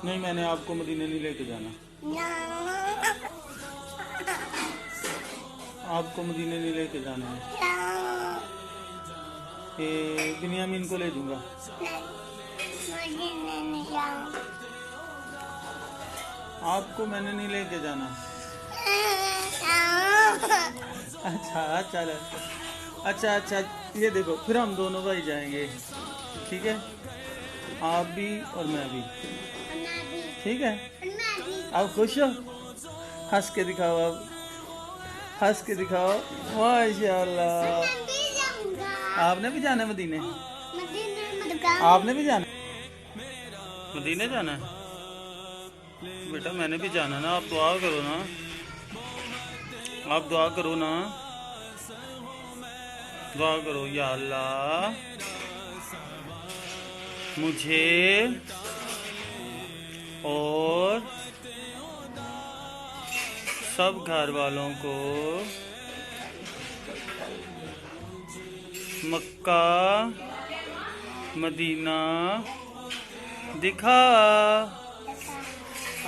नहीं, मैंने आपको मदीने नहीं लेके जाना। आपको मदीने नहीं लेके जाना है। बिन्यामीन को ले दूंगा। आपको मैंने नहीं लेके जाना। अच्छा चल, अच्छा, ये देखो, फिर हम दोनों भाई जाएंगे, ठीक है? आप भी और मैं भी, ठीक है? आप खुश हो? हंस के दिखाओ, आप हंस के दिखाओ। माशाल्लाह। आपने भी जाना है मदीने? आपने भी जाना मदीने जाना है? बेटा मैंने भी जाना ना, आप दुआ करो ना, आप दुआ करो ना, दुआ करो, या अल्लाह मुझे और सब घर वालों को मक्का मदीना दिखा।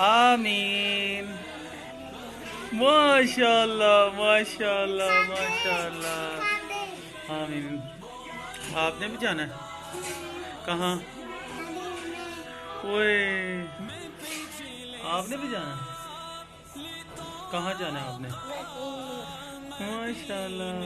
आमीन। माशाल्लाह, माशाल्लाह, माशाल्लाह। आमीन। आपने भी जाना है? कहाँ? ओए, आपने भी जाना है? कहाँ जाना है आपने? माशाल्लाह।